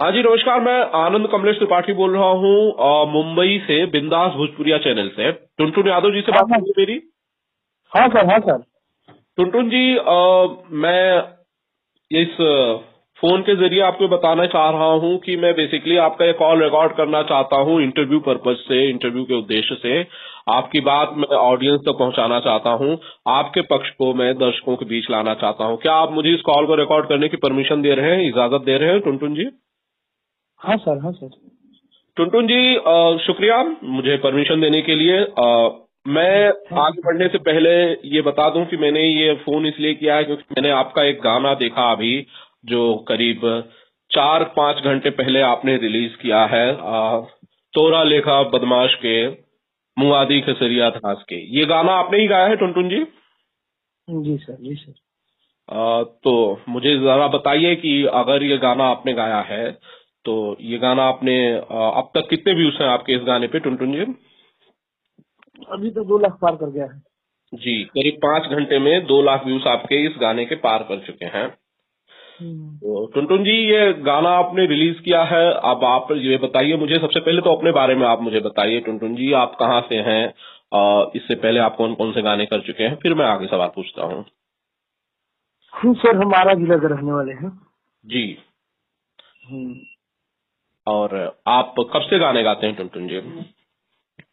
हाँ जी, नमस्कार। मैं आनंद कमलेश त्रिपाठी बोल रहा हूँ मुंबई से, बिंदास भोजपुरिया चैनल से। टुनटुन यादव जी से हाँ बात हाँ हो रही है मेरी? हाँ सर, हाँ सर। टुनटुन जी, मैं इस फोन के जरिए आपको बताना चाह रहा हूँ कि मैं बेसिकली आपका ये कॉल रिकॉर्ड करना चाहता हूँ इंटरव्यू पर्पज से, इंटरव्यू के उद्देश्य से। आपकी बात मैं ऑडियंस तक पहुंचाना चाहता हूँ, आपके पक्ष को मैं दर्शकों के बीच लाना चाहता हूँ। क्या आप मुझे इस कॉल को रिकॉर्ड करने की परमिशन दे रहे हैं, इजाजत दे रहे हैं टुनटुन जी? हाँ सर, हाँ सर। टुनटुन जी, शुक्रिया मुझे परमिशन देने के लिए। मैं हाँ आगे बढ़ने से पहले ये बता दूं कि मैंने ये फोन इसलिए किया है क्योंकि मैंने आपका एक गाना देखा अभी, जो करीब 4-5 घंटे पहले आपने रिलीज किया है। तोरा लेखा बदमाश के मुआदी खसरिया धास के, ये गाना आपने ही गाया है टुनटुन जी? जी सर, जी सर। तो मुझे जरा बताइए कि अगर ये गाना आपने गाया है तो ये गाना आपने अब तक कितने व्यूज हैं आपके इस गाने पे टुनटुन जी? अभी तो 2 लाख पार कर गया है। जी, करीब 5 घंटे में 2 लाख व्यूज आपके इस गाने के पार कर चुके हैं। हम्म। तो टुनटुन जी, ये गाना आपने रिलीज किया है, अब आप ये बताइए मुझे, सबसे पहले तो अपने बारे में आप मुझे बताइए टुनटुन जी, आप कहाँ से हैं? इससे पहले आप कौन कौन से गाने कर चुके हैं, फिर मैं आगे सवाल पूछता हूँ। सर, हम आरा जिला के रहने वाले हैं। जी। हम्म। और आप कब से गाने गाते हैं टुनटुन जी?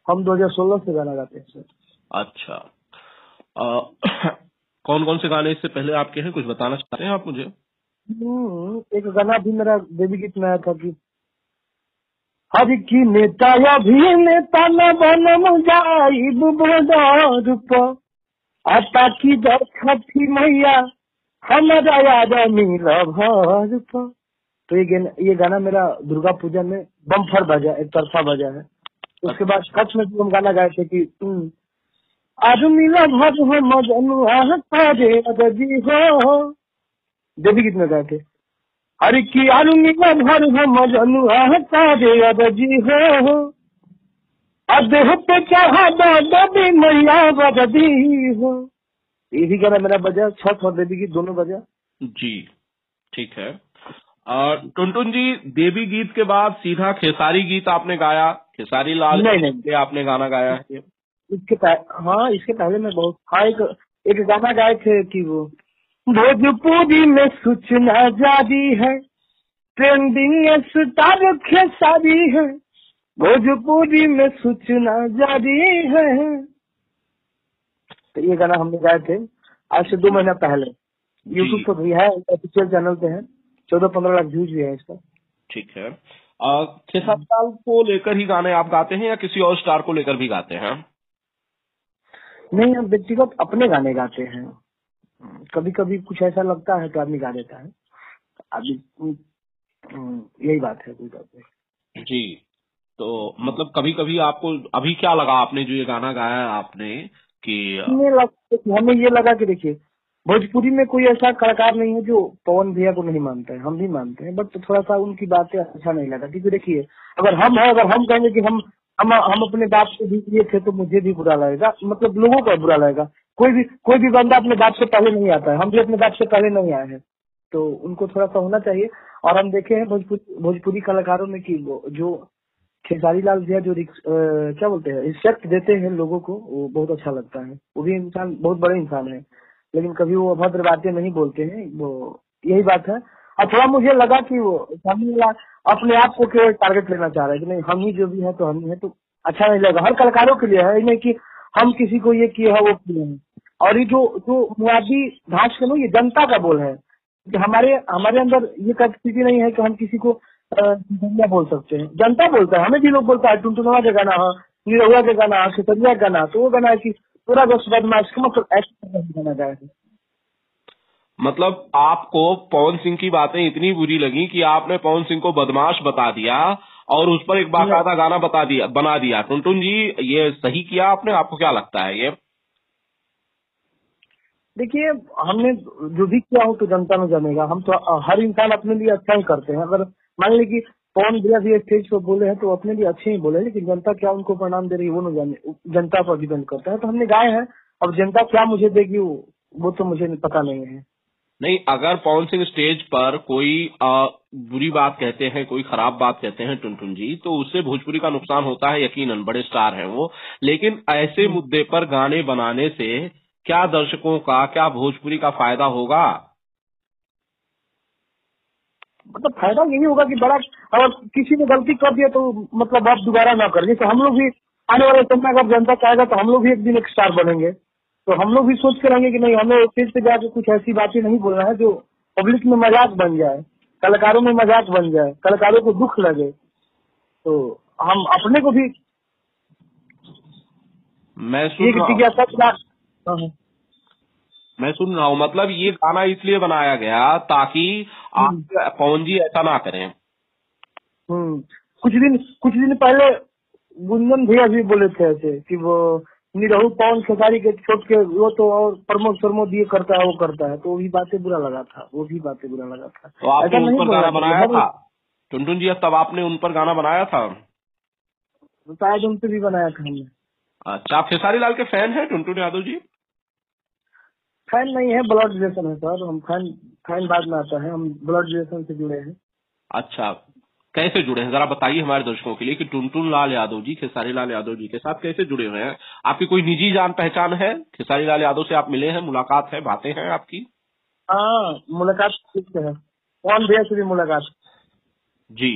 हम 2016 से गाना गाते हैं सर। अच्छा। कौन कौन से गाने इससे पहले आपके हैं, कुछ बताना चाहते हैं आप मुझे? एक गाना भी मेरा देवी गीत में आया था कि हर की नेता या भी नेता न बनम जाइब बदर पर आता की दरखती मैया हमारा याद मिला भर पर। तो ये गाना मेरा दुर्गा पूजा में बम्फर बजा, एक तरफा बजा है। उसके बाद कच्छ में भी हम गाना गाए थे कि आजू मिला भर हो मजनुआ तारे अदजी हो, देवी गीत में गाए थे। अरे की आलू मिला भर हो मजनुआ तारे अदजी हो, अदेह पे चढ़ा दो मैया बददी हो। यही गाना मेरा बजा, छठ और देवी गीत दोनों बजा। जी, ठीक है। टुनटुन जी, देवी गीत के बाद सीधा खेसारी गीत आपने गाया, खेसारी लाल नहीं नहीं, के आपने गाना गाया है? हाँ, इसके पहले मैं बहुत, हाँ, एक गाना गाए थे कि वो भोजपुरी में सूचना जारी है, ट्रेंडिंग स्टार खेसारी है, भोजपुरी में सूचना जारी है। तो ये गाना हमने गाए थे आज से 2 महीना पहले। यूट्यूब जी, पर भी है, ऑफिशियल चैनल पे है। 14-15 लाख व्यूज भी है इसका। ठीक है। खेसारी लाल को लेकर ही गाने आप गाते हैं या किसी और स्टार को लेकर भी गाते हैं? नहीं, हम व्यक्तिगत अपने गाने गाते हैं। कभी कभी कुछ ऐसा लगता है तो आदमी गा देता है। आदमी, यही बात है, कोई बात नहीं। जी। तो मतलब कभी कभी आपको अभी क्या लगा, आपने जो ये गाना गाया है आपने कि हमें ये लगा कि देखिए, भोजपुरी में कोई ऐसा कलाकार नहीं है जो पवन भैया को नहीं मानता है। हम भी मानते हैं, बट तो थोड़ा सा उनकी बातें अच्छा नहीं लगा। क्योंकि देखिए, अगर हम कहेंगे कि हम अपने बाप से भी किए थे तो मुझे भी बुरा लगेगा, मतलब लोगों को बुरा लगेगा। कोई भी बंदा अपने बाप से पहले नहीं आता है। हम भी अपने बाप से पहले नहीं आए हैं, तो उनको थोड़ा सा होना चाहिए। और हम देखे हैं भोजपुरी कलाकारों में कि जो खेसारी लाल भैया जो क्या बोलते हैं, रिस्पेक्ट देते हैं लोगों को, वो बहुत अच्छा लगता है। वो भी इंसान, बहुत बड़े इंसान है, लेकिन कभी वो अभद्र बातें नहीं बोलते हैं। वो यही बात है। और थोड़ा मुझे लगा कि वो सामने वाला अपने आप को केवल टारगेट लेना चाह रहा है कि नहीं, हम ही जो भी है तो हम ही है, तो अच्छा नहीं लगा। हर कलाकारों के लिए है, ये नहीं कि हम किसी को ये किए है वो किए हैं। और ये जो जो मुआदी घास के लो, ये जनता का बोल है कि हमारे हमारे अंदर ये कैपेसिटी नहीं है कि हम किसी को दुनिया बोल सकते हैं। जनता बोलता है, हमें भी लोग बोलता है टुनटुनवा के गाना, हाँ, निरहुआ के गाना, खेतरिया का गाना, तो वो गाना है कि पूरा दस बदमाश का मतलब ऐसे गाना गाया है। मतलब आपको पवन सिंह की बातें इतनी बुरी लगी कि आपने पवन सिंह को बदमाश बता दिया और उस पर एक बाकायदा गाना बना दिया। टुनटुन जी, ये सही किया आपने? आपको क्या लगता है ये? देखिए, हमने जो भी किया हो तो जनता में जमेगा। हम तो हर इंसान अपने लिए अच्छा ही करते हैं। अगर मान ली कि पवन भैया भी स्टेज पर बोले हैं तो अपने लिए अच्छे ही बोले, लेकिन जनता क्या उनको परिणाम दे रही है वो न जाने, जनता पर डिपेंड करता है। तो हमने गाए हैं, अब जनता क्या मुझे देगी वो तो मुझे पता नहीं है। नहीं, अगर पवन सिंह स्टेज पर कोई बुरी बात कहते हैं, कोई खराब बात कहते हैं टुनटुन जी, तो उससे भोजपुरी का नुकसान होता है, यकीनन बड़े स्टार हैं वो। लेकिन ऐसे मुद्दे पर गाने बनाने से क्या दर्शकों का, क्या भोजपुरी का फायदा होगा? मतलब फायदा यही होगा कि बड़ा, अगर किसी ने गलती कर दिया तो मतलब आप दोबारा ना करें। जैसे हम लोग भी आने वाले समय में अगर जनता चाहेगा तो हम लोग भी एक दिन एक स्टार बनेंगे, तो हम लोग भी सोच के रहेंगे कि नहीं, हमें स्टेज पे जाके कुछ ऐसी बातें नहीं बोलना है जो पब्लिक में मजाक बन जाए, कलाकारों में मजाक बन जाए, कलाकारों को दुख लगे। तो हम अपने को भी मैं ये सुन रहा कि हूँ, क्या सच बात। हाँ, हाँ। मैं सुन रहा हूँ। मतलब ये गाना इसलिए बनाया गया ताकि आप, हम्म, पवन जी ऐसा ना करें। हम्म। कुछ दिन पहले गुंजन भैया भी बोले थे ऐसे कि वो निरहु पवन खेसारी के छोट के वो तो और प्रमोद प्रमोद ये करता है वो करता है, तो वो भी बातें बुरा लगा था, वो भी बातें बुरा लगा था। तो आपने ऐसा उन नहीं पर बोलना गाना चाहिए बनाया हर था टुनटुन जी? तब आपने उन पर गाना बनाया था? शायद उनसे भी बनाया था हमने। अच्छा, आप खेसारी लाल के फैन हैं टुनटुन यादव जी? फैन नहीं है, ब्लड रिलेशन है सर। हम फैन फैन बाद में आता है, हम ब्लड रिलेशन से जुड़े हैं। अच्छा, कैसे जुड़े हैं जरा बताइए हमारे दर्शकों के लिए कि टुनटुन लाल यादव जी खेसारी लाल यादव जी के साथ कैसे जुड़े हुए हैं? आपकी कोई निजी जान पहचान है? खेसारी लाल यादव से आप मिले हैं, मुलाकात है, बातें हैं आपकी? हाँ, मुलाकात ठीक से है, पवन भैया से भी मुलाकात। जी।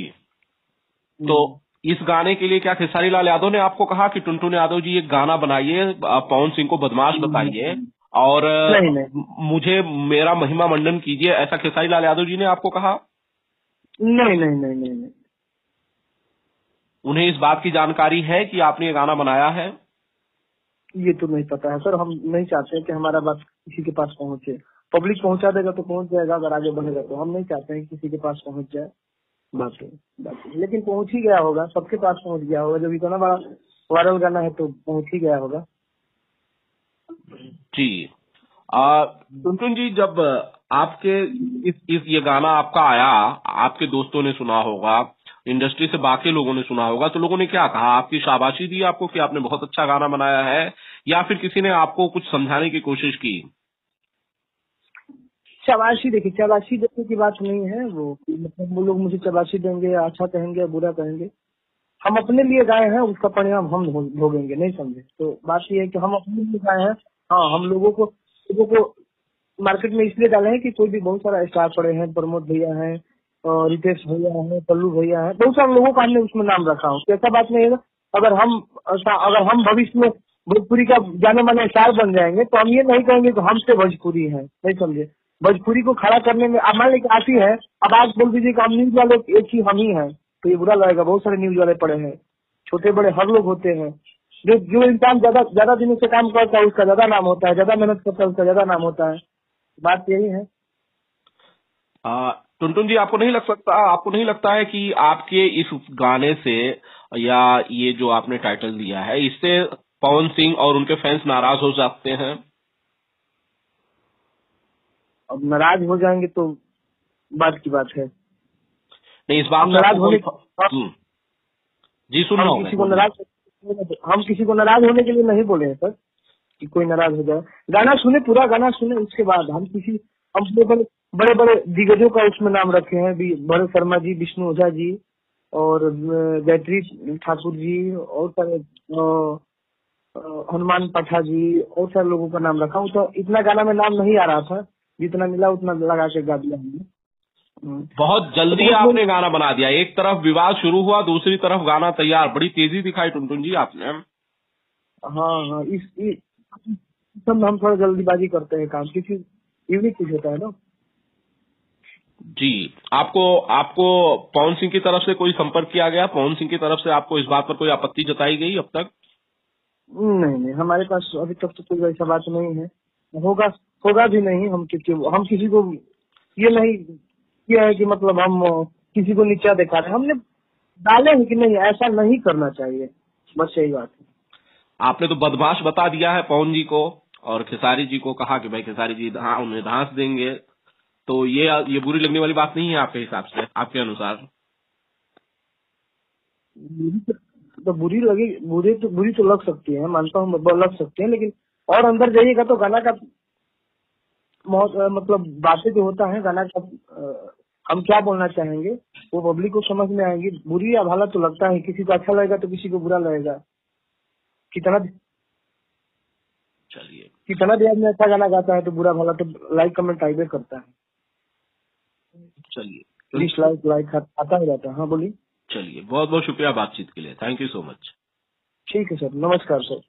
तो हम्म। इस गाने के लिए क्या खेसारी लाल यादव ने आपको कहा कि टुनटुन यादव जी एक गाना बनाइए, पवन सिंह को बदमाश बताइए और नहीं नहीं मुझे मेरा महिमा मंडन कीजिए, ऐसा खेसारी लाल यादव जी ने आपको कहा? नहीं नहीं नहीं नहीं नहीं। उन्हें इस बात की जानकारी है कि आपने ये गाना बनाया है? ये तो नहीं पता है सर। हम नहीं चाहते कि हमारा बात किसी के पास पहुंचे। पब्लिक पहुंचा देगा तो पहुंच जाएगा, अगर आगे बढ़ेगा तो। हम नहीं चाहते हैं कि किसी के पास पहुंच जाए बात है। लेकिन पहुंच ही गया होगा, सबके पास पहुंच गया होगा। जब इतना बड़ा वायरल गाना है तो पहुंच ही गया होगा। जी। टुनटुन जी, जब आपके इस ये गाना आपका आया, आपके दोस्तों ने सुना होगा, इंडस्ट्री से बाकी लोगों ने सुना होगा, तो लोगों ने क्या कहा? आपकी शाबाशी दी आपको कि आपने बहुत अच्छा गाना बनाया है, या फिर किसी ने आपको कुछ समझाने की कोशिश की? शाबाशी, देखिए शाबाशी देने की बात नहीं है वो, मतलब वो लोग मुझे शाबाशी देंगे, अच्छा कहेंगे या बुरा कहेंगे। हम अपने लिए गाए हैं, उसका परिणाम हम भोगेंगे, नहीं समझे? तो बात ये है कि हम अपने लिए गाए हैं। हाँ, हम लोगों को मार्केट में इसलिए डाले हैं कि कोई भी बहुत सारा स्टार पड़े हैं, प्रमोद भैया हैं और रितेश भैया हैं, पल्लू भैया हैं, बहुत सारे लोगों का हमने उसमें नाम रखा हो। तो ऐसा बात नहीं है। अगर हम भविष्य में भोजपुरी का जाने माने स्टार बन जाएंगे तो हम ये नहीं कहेंगे कि हमसे भोजपुरी है, नहीं समझे? भोजपुरी को खड़ा करने में अब मान लीजिए कि आती है, अब आज बोल दीजिए कि हम न्यूज वाले एक ही हम ही हैं, तो ये बुरा लगेगा। बहुत सारे न्यूज वाले पड़े हैं, छोटे बड़े हर लोग होते हैं। जो इंसान ज्यादा ज्यादा दिनों से काम करता है उसका ज्यादा नाम होता है, ज्यादा मेहनत करता है उसका ज्यादा नाम होता है। बात यही है। टुनटुन जी, आपको नहीं लगता है कि आपके इस गाने से, या ये जो आपने टाइटल दिया है, इससे पवन सिंह और उनके फैंस नाराज हो सकते हैं? अब नाराज हो जाएंगे तो बात की बात है। नहीं, इस बात हम से नाराज आपको कोई होने हम्म, जी सुन रहा हम हूँ मैं, किसी को बोलिए। नाराज हम किसी को नाराज होने के लिए नहीं बोले हैं सर कि कोई नाराज हो जाए। गाना सुने, पूरा गाना सुने, उसके बाद हम बड़े बड़े दिग्गजों का उसमें नाम रखे हैं। भरत शर्मा जी, विष्णु ओझा जी और गायत्री ठाकुर जी और सारे हनुमान पाठा जी और सारे लोगों का नाम रखा हूँ। तो इतना गाना में नाम नहीं आ रहा था, जितना मिला उतना लगा के गा दिया हमने। बहुत तो जल्दी बहुत लोग। आपने गाना बना दिया, एक तरफ विवाद शुरू हुआ, दूसरी तरफ गाना तैयार, बड़ी तेजी दिखाई टुनटुन जी आपने। हाँ हाँ, इस सब में हम थोड़ा जल्दीबाजी करते हैं काम, क्योंकि यूनिक कुछ होता है ना। जी। आपको आपको पवन सिंह की तरफ से कोई संपर्क किया गया? पवन सिंह की तरफ से आपको इस बात पर कोई आपत्ति जताई गई अब तक? नहीं नहीं, हमारे पास अभी तक तो कोई ऐसा बात नहीं है। होगा होगा भी नहीं। हम किसी को ये नहीं किया है कि मतलब हम किसी को नीचा दिखा रहे हैं। हमने डाले हैं कि नहीं, ऐसा नहीं करना चाहिए, बस यही बात है। आपने तो बदमाश बता दिया है पवन जी को, और खेसारी जी को कहा कि भाई खेसारी जी उन्हें धांस देंगे, तो ये बुरी लगने वाली बात नहीं है आपके हिसाब से, आपके अनुसार? तो बुरी तो लग सकती है, मानता हूँ, लग सकती है, लेकिन और अंदर जाइएगा तो गाना का मतलब बातें जो होता है गाना का, हम क्या बोलना चाहेंगे वो पब्लिक को समझ में आएंगी। बुरी या भला तो लगता है, किसी को अच्छा लगेगा तो किसी को बुरा लगेगा। कितना चलिए कितना भी आदमी अच्छा गाना गाता है तो बुरा भला तो लाइक कमेंट आइबे करता है, चलिए डिसलाइक आता ही रहता है। हाँ बोलिए। चलिए, बहुत बहुत शुक्रिया बातचीत के लिए। Thank you so much. ठीक है सर, नमस्कार सर।